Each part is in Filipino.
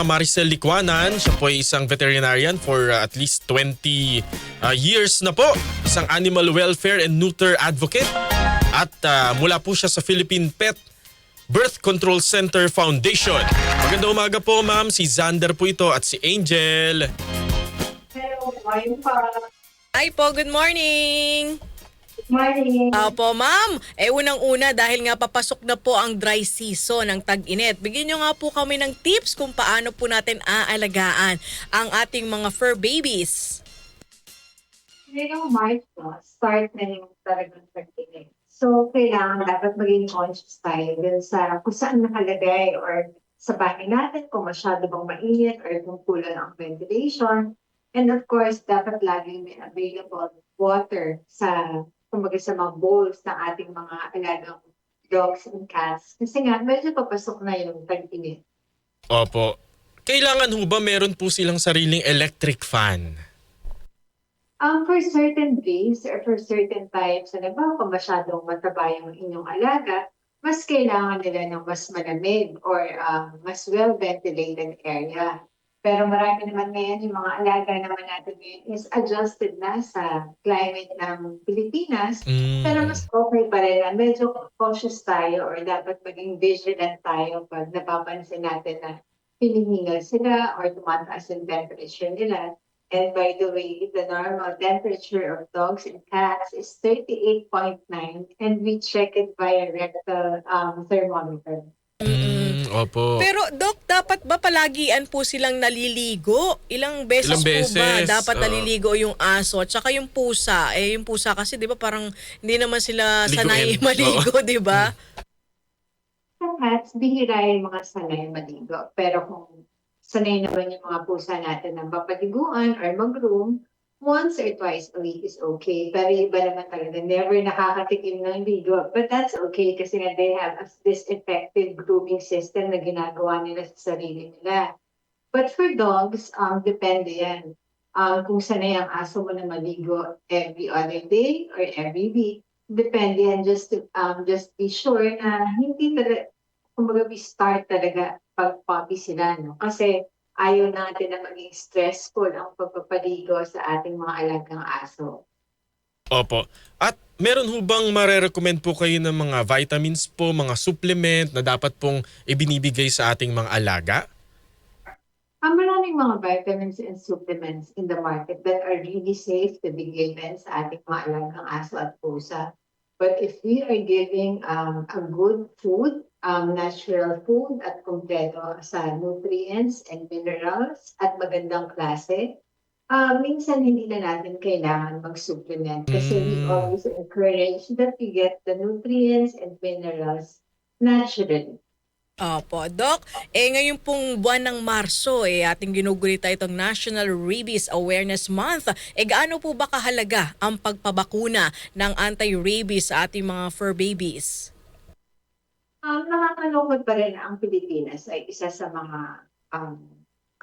Maricel Licuanan, siya po ay isang veterinarian for at least 20 years na po. Isang animal welfare and neuter advocate. At mula po siya sa Philippine Pet Birth Control Center Foundation. Magandang umaga po, ma'am. Si Zander po ito at si Angel. Hello, morning pa. Hi po, good morning. Morning. Opo, ma'am. Unang-una dahil nga papasok na po ang dry season ng tag-init. Bigyan nyo nga po kami ng tips kung paano po natin aalagaan ang ating mga fur babies. Ngayong March po, start na yung talagang pag-init. So, kailangan dapat maging conscious tayo dun sa kung saan nakalagay or sa bahay natin, kung masyado bang mainit or kung kulang ang ventilation. And of course, dapat laging may available water sa kumbaga sa mga bowls ng ating mga alagang dogs and cats. Kasi nga, medyo papasok na yung tag-init. Opo. Kailangan ho ba meron po silang sariling electric fan? For certain breeds or for certain types, kung masyadong mataba yung inyong alaga, mas kailangan nila ng mas malamig or mas well-ventilated area. Pero marami naman ngayon yung mga alaga naman natin ngayon is adjusted na sa climate ng Pilipinas. Pero mas okay pa rin na medyo cautious tayo or dapat maging vigilant tayo pag napapansin natin na hinihingal sila or tumataas yung temperature nila. And by the way, the normal temperature of dogs and cats is 38.9 and we check it via rectal thermometer. Opo. Pero Doc, dapat ba palagian po silang naliligo? Ilang beses po ba dapat naliligo yung aso at saka yung pusa? Yung pusa kasi 'di ba parang hindi naman sila sanay maligo, 'di ba? Sa cats, bihira yung mga sanay maligo. Pero kung sanay naman yung mga pusa natin ng papaliguan or mag-groom, once or twice a week is okay. Pero iba naman talaga, never nakakatikim ng ligo. But that's okay kasi nga they have this effective grooming system na ginagawa nila sa sarili nila. But for dogs, depende yan. Kung sanay ang aso mo na maligo every other day or every week, depende yan. Just be sure na hindi talaga, kumbaga we start talaga pag puppy sila, no? Kasi ayaw natin na maging stressful ang pagpapaligo sa ating mga alagang aso. Opo. At meron ho bang marerecommend po kayo ng mga vitamins po, mga supplement na dapat pong ibinibigay sa ating mga alaga? Maraming mga vitamins and supplements in the market that are really safe to be given sa ating mga alagang aso at pusa. But if we are giving a good food, natural food at kumpleto sa nutrients and minerals at magandang klase, minsan hindi na natin kailangan mag-supplement kasi we always encourage that we get the nutrients and minerals naturally. Opo, Doc. Ngayon pong buwan ng Marso, ating ginugulita itong National Rabies Awareness Month. Gaano po ba kahalaga ang pagpabakuna ng anti-rabies sa ating mga fur babies? Nakakalungkot pa rin na ang Pilipinas ay isa sa mga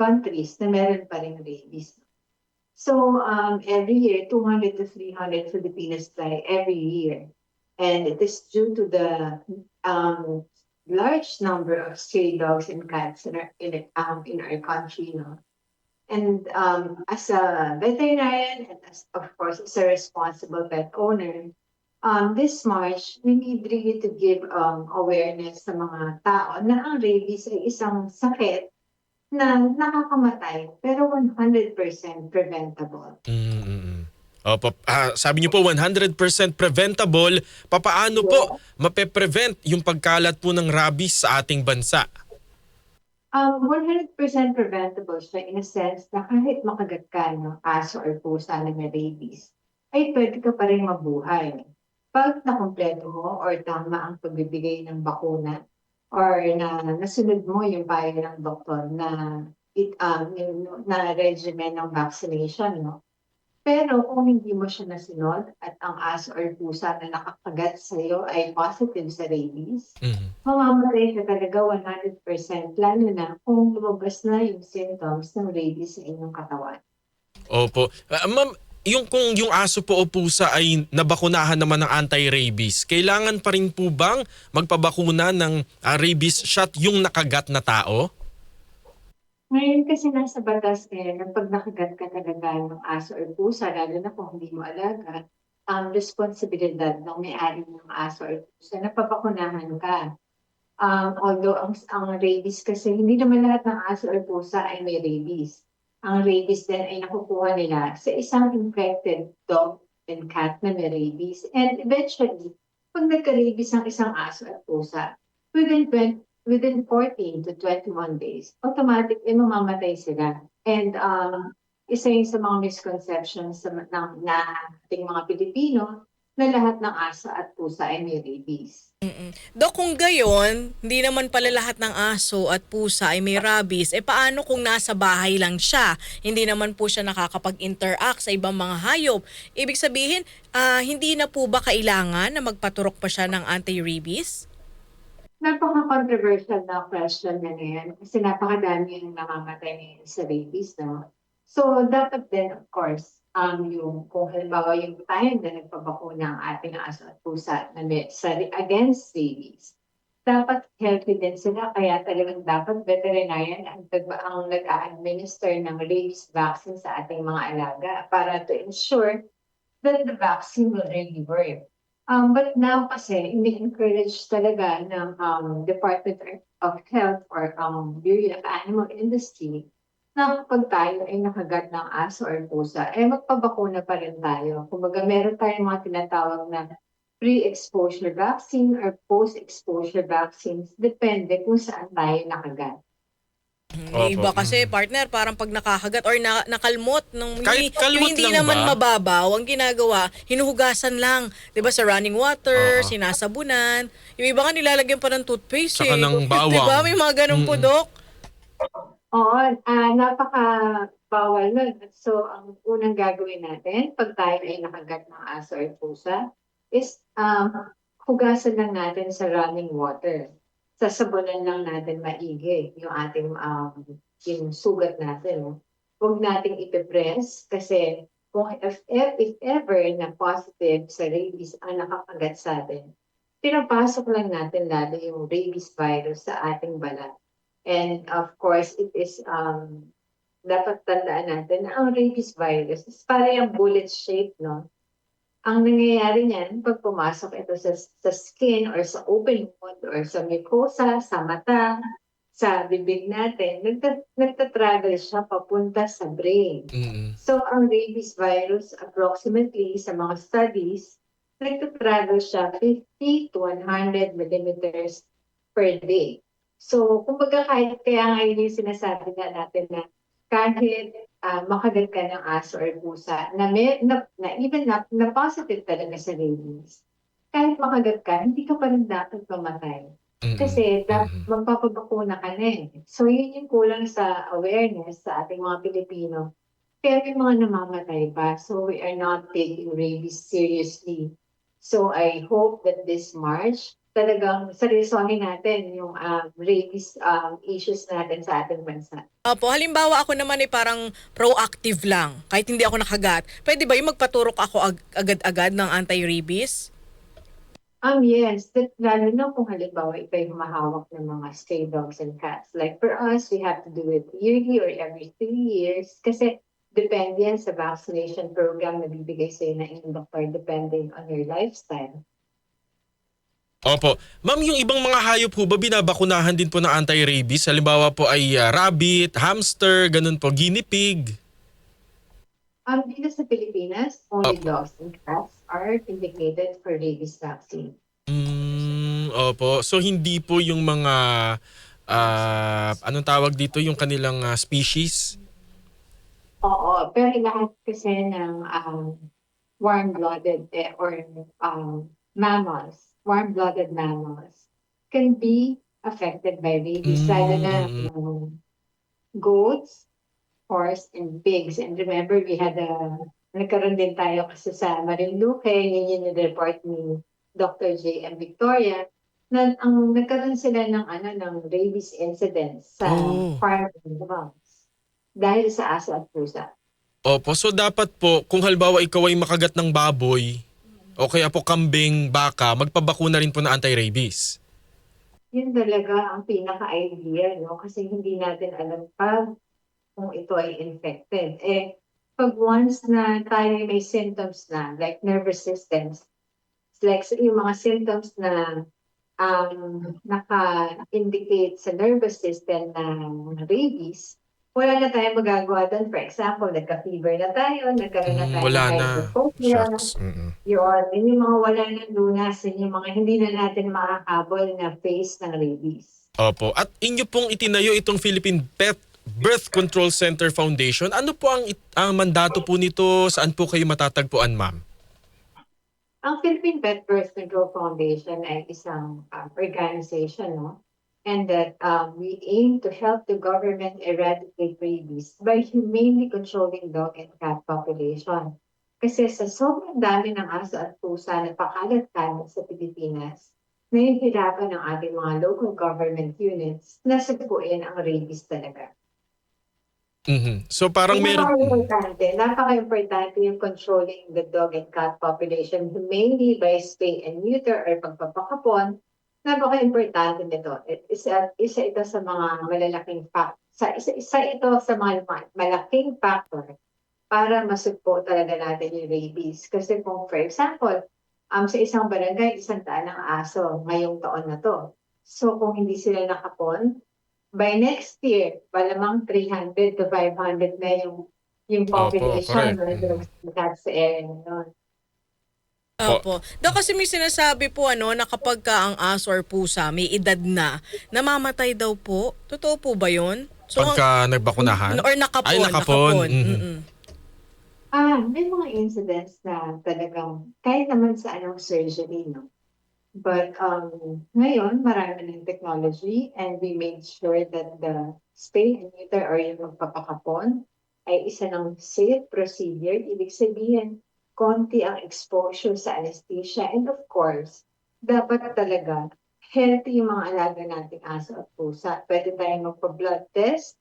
countries na meron pa rin rabies. So, every year, 200 to 300 Filipinos die every year. And it is due to the large number of stray dogs and cats in our country. No? And as a veterinarian and of course, as a responsible pet owner, this March, we need really to give awareness sa mga tao na ang rabies ay isang sakit na nakakamatay pero 100% preventable. Opo. Sabi niyo po 100% preventable. Papaano po mape-prevent yung pagkalat po ng rabies sa ating bansa? 100% preventable siya in a sense na kahit makagat ka ng aso or pusa na may rabies, ay pwede ka pa rin mabuhay. Pag nakumpleto mo or tama ang pagbibigay ng bakuna or na nasunod mo yung payo ng doktor na regimen ng vaccination, no? Pero kung hindi mo siya nasunod at ang aso or pusa na nakakagat sa iyo ay positive sa rabies, mamamatay ka talaga 100%, lalo na kung lumabas na yung symptoms ng rabies sa inyong katawan. Opo. Ma'am, kung yung aso po o pusa ay nabakunahan naman ng anti-rabies, kailangan pa rin po bang magpabakuna ng rabies shot yung nakagat na tao? Ngayon kasi nasa batas na pag nakagat ka talaga ng aso or pusa, lalo na kung hindi mo alaga, ang responsibilidad ng may-ari ng aso or pusa na papakunahan ka. Although ang rabies kasi, hindi naman lahat ng aso or pusa ay may rabies. Ang rabies din ay nakukuha nila sa isang infected dog and cat na may rabies. And eventually, pag nagka-rabies ang isang aso at pusa, within 14 to 21 days, automatic mamamatay sila. And isa yun sa mga misconceptions na ating mga Pilipino na lahat ng aso at pusa ay may rabies. Dok, kung gayon, hindi naman pala lahat ng aso at pusa ay may rabies, paano kung nasa bahay lang siya? Hindi naman po siya nakakapag-interact sa ibang mga hayop. Ibig sabihin, hindi na po ba kailangan na magpaturok pa siya ng anti-rabies? Napaka-controversial na question na yan kasi napakadami yung namamatay ngayon sa rabies, no? So, dapat din, of course, yung kung halimbawa yung time na nagpabakuna ang ating aso at pusa na against rabies, dapat healthy din sila. Kaya talagang dapat veterinarian ang nag-a-administer ng rabies vaccine sa ating mga alaga para to ensure that the vaccine will really work. But now kasi, ini-encourage talaga ng Department of Health or Bureau of Animal Industry na kapag tayo ay nakagat ng aso or pusa, magpabakuna pa rin tayo. Kumbaga, meron tayong mga tinatawag na pre-exposure vaccine or post-exposure vaccines, depende kung saan tayo nakagat. Yung iba kasi, partner, parang pag nakakagat or nakalmot, Kahit kalmot yung hindi lang naman ba? mababaw, ang ginagawa, hinuhugasan lang. 'Di ba sa running water, Oo. sinasabunan. Yung iba nga nilalagyan pa ng toothpaste. Tsaka ng bawang. 'Di ba? May mga ganun po, Dok. Oo, napaka-bawal nun. So, ang unang gagawin natin, pag tayo ay nakagat ng aso or pusa, is hugasan lang natin sa running water. Sasabunan lang natin maigi yung ating yung sugat natin. No? Huwag nating ipipress kasi kung if ever na positive sa rabies ang nakakagat sa atin, pinapasok lang natin lalo yung rabies virus sa ating balat. And of course, it is dapat tandaan natin na ang rabies virus is para yung bullet shape, no? Ang nangyayari niyan, pag pumasok ito sa skin or sa open wound or sa mucosa, sa mata, sa bibig natin, nagtatravel siya papunta sa brain. Mm-mm. So, ang rabies virus, approximately sa mga studies, nagtatravel siya 50 to 100 millimeters per day. So, kumbaga kaya nga yun yung sinasabi nga natin na kahit makagat ka ng aso or pusa na positive talaga sa rabies, kahit makagat ka, hindi ka pa rin dapat mamatay. Mm-mm. Kasi Mm-mm. magpapabakuna ka na eh. So, yun yung kulang sa awareness sa ating mga Pilipino. Kaya may mga namamatay pa. So, we are not taking rabies seriously. So, I hope that this March, talagang seryosohin natin yung rabies issues natin sa ating bansa. Opo, halimbawa ako naman ay parang proactive lang, kahit hindi ako nakagat. Pwede ba yung magpaturok ako agad-agad ng anti-rabies? Yes, lalo na kung halimbawa ikaw yung humahawak ng mga stray dogs and cats. Like for us, we have to do it yearly or every 3 years kasi depende yan sa vaccination program na bibigay sa'yo ng inyong doktor depending on your lifestyle. Opo. Ma'am, yung ibang mga hayop po ba binabakunahan din po ng anti-rabies? Halimbawa po ay rabbit, hamster, ganun po, guinea pig. Dito sa Pilipinas, only dogs and cats are indicated for rabies vaccine. Opo. So hindi po yung mga anong tawag dito, yung kanilang species? Oo, pero lahat kasi ng warm-blooded or warm-blooded mammals can be affected by rabies. Lalo na goats, horse, and pigs. And remember, nagkaroon din tayo kasi sa Marinduque, yun yung report ni Dr. J.M. Victoria, na nagkaroon sila ng rabies incidents sa farm animals dahil sa aso at pusa. Opo. So dapat po, kung halimbawa ikaw ay makagat ng baboy, o kaya po kambing, baka, magpabakuna rin po na anti-rabies. Yun talaga ang pinaka-idea, no? Kasi hindi natin alam pa kung ito ay infected. Pag once na tayo may symptoms na, like nervous systems, like yung mga symptoms na naka-indicate sa nervous system ng rabies, wala na tayong magagawa doon. For example, nagka-fever na tayo, nagkaroon na tayo Wala ng na. hydrophobia, Shucks. yun yung mga wala na lunas, yun yung mga hindi na natin makakabol na phase ng rabies. Opo. At inyo pong itinayo itong Philippine Pet Birth Control Center Foundation. Ano po ang mandato po nito? Saan po kayo matatagpuan, ma'am? Ang Philippine Pet Birth Control Foundation ay isang organization, no? And that we aim to help the government eradicate rabies by humanely controlling dog and cat population. Kasi sa sobrang dami ng aso at pusa na pakalat-kalat sa Pilipinas, nahihirapan ng ating mga local government units na saguin ang rabies talaga. So parang meron... Napaka-importante yung controlling the dog and cat population humanely by spay and neuter or pagpapakapon. Napaka-importante nito. Isa ito sa mga malalaking isa ito sa mga malaking factor para masugpo talaga natin yung rabies. Kasi kung for example, sa isang barangay, 100 ang aso ngayong taon na to. So kung hindi sila nakapon, by next year, malamang 300 to 500 na yung population sa area na yun. Opo. Kasi may sinasabi po na kapag ka ang aso or pusa may edad na, namamatay daw po. Totoo po ba yun? Pagka nagbakunahan? Or nakapon. Ay, nakapon. May mga incidents na talagang kahit naman sa surgery, no? But ngayon, marami ng technology and we made sure that the spay and neuter or yung magpapakapon ay isa ng safe procedure. Ibig sabihin, konti ang exposure sa anesthesia. And of course, dapat talaga healthy yung mga alaga nating aso at pusa. Pwede tayong magpa-blood test,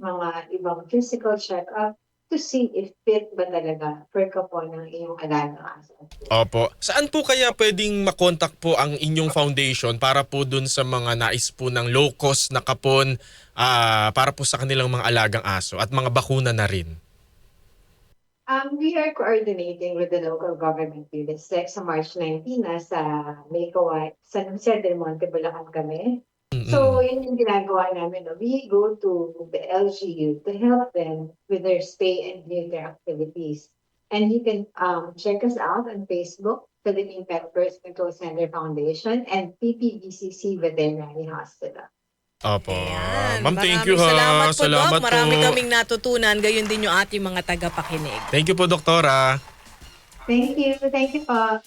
mga ibang physical check-up to see if fit ba talaga for kapon ng iyong alagang aso. Opo. Saan po kaya pwedeng makontak po ang inyong foundation para po dun sa mga nais po ng low-cost na kapon para po sa kanilang mga alagang aso at mga bakuna na rin? We are coordinating with the local government units. Like sa March 19, sa Maykawa, San Jose del Monte, Bulacan kami. So, yun yung ginagawa namin. No? We go to the LGU to help them with their spay and neuter activities. And you can check us out on Facebook, Philippine Pet Birth Control Center Foundation, and PPBCC Veterinary Hospital. Opo. Ayan. Ma'am, thank you ha. Salamat po, Salamat Doc. Marami po. kaming natutunan. Gayon din yung ating mga tagapakinig. Thank you po, Doktora. Thank you. Thank you po.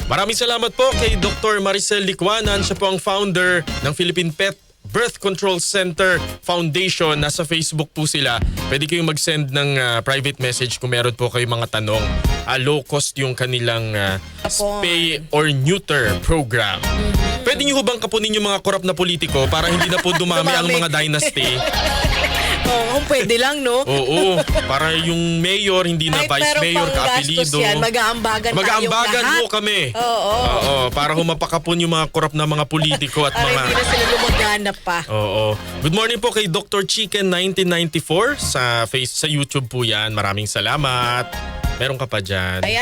Maraming salamat po kay Dr. Maricel Licuanan. Siya po ang founder ng Philippine Pet Birth Control Center Foundation. Nasa Facebook po sila. Pwede kayong mag-send ng private message kung meron po kayong mga tanong. Low cost yung kanilang spay or neuter program. Pwede nyo bang kapunin yung mga korap na politiko para hindi na po dumami ang mga dynasty? Oo, pwede lang, no? Oo, para yung mayor hindi na vice mayor ka-apelido. Mag-aambagan tayong Mag-aambagan lahat. po kami. Oo. Oo, para humapakapon yung mga korap na mga politiko at Para hindi mga... na sila lumaganap pa. Oo. Good morning po kay Dr. Chicken 1994 sa YouTube po yan. Maraming salamat. Meron ka pa dyan. Ayan.